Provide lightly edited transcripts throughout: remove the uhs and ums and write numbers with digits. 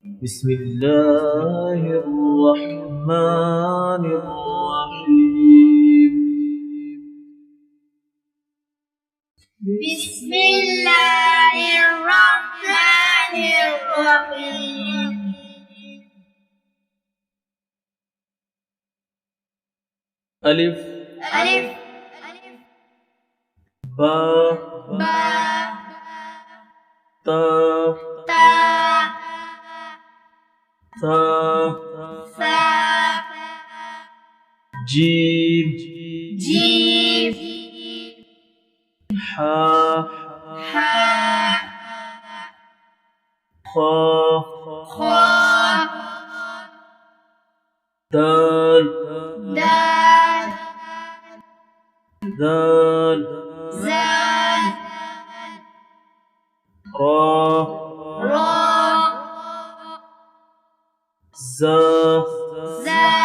بسم الله الرحمن الرحيم. بسم الله الرحمن الرحيم. ألف ألف با با تا تا ثا ثا جيم جيم حا حا خا خا دال دال ذال زال را را زا زا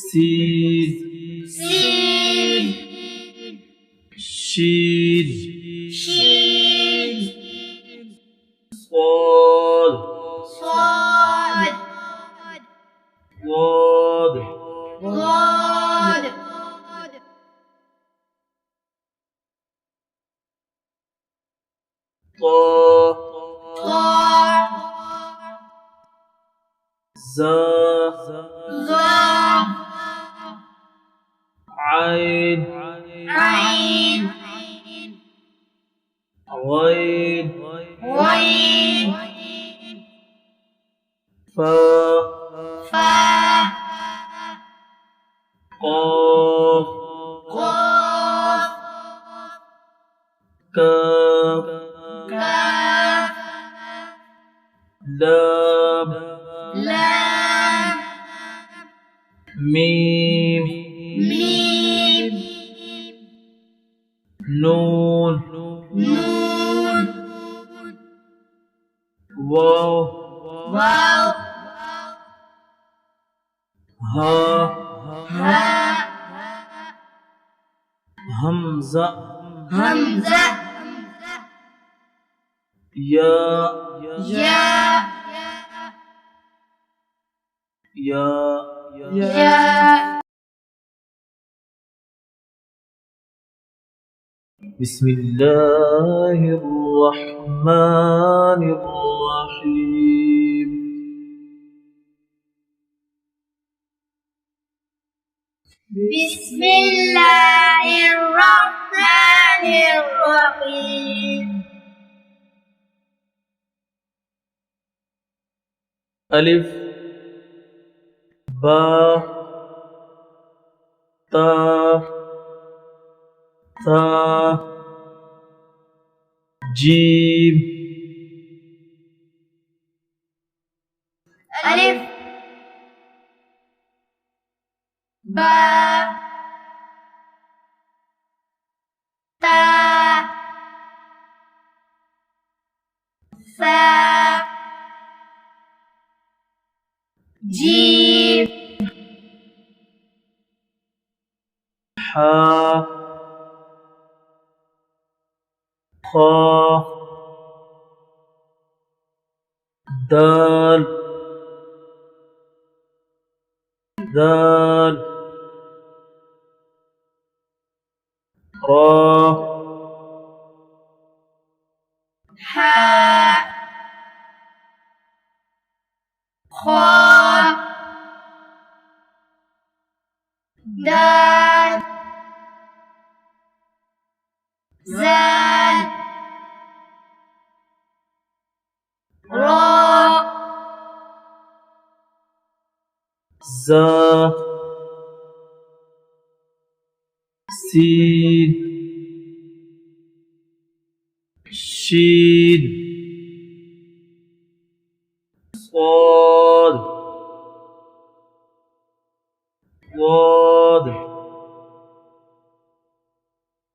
سين سين شين شين صاد صاد ضاد ضاد طا طا زا ظا عين عين غين غين فا فا قاف قاف كاف كاف لام لام ميم ميم نون نون واو واو ها ها همزة همزة يا يا يا يا بسم الله الرحمن الرحيم. بسم الله الرحمن الرحيم. ألف با تا ثا جيم ألف با تا ثا جيم حا خا دال ذال را حا خا دال زال را زا سين شين صاد ضاد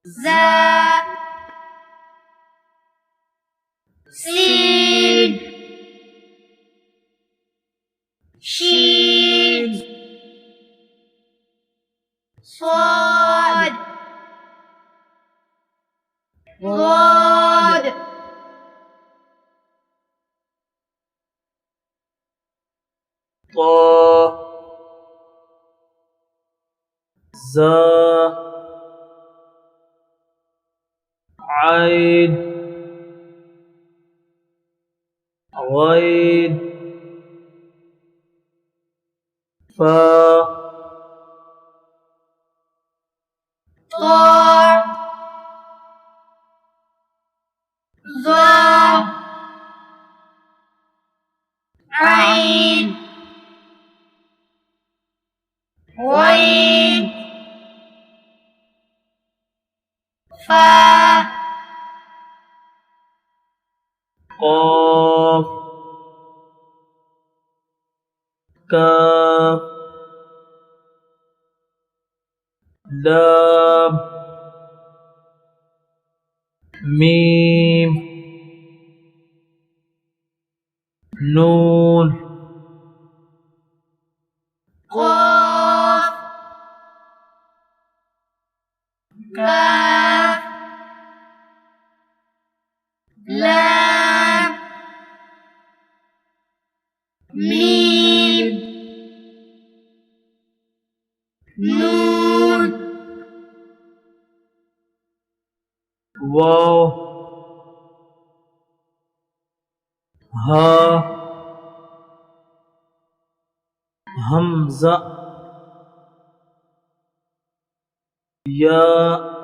زا سين شين صاد ضاد طا زا عين غين فا طاء ظاء عين غين فاء قاف كاف لام ميم نون قاف كاف لام ميم نون واو ها همزة يا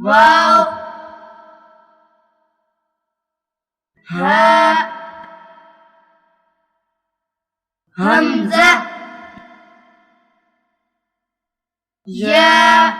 واو هاء همزة يا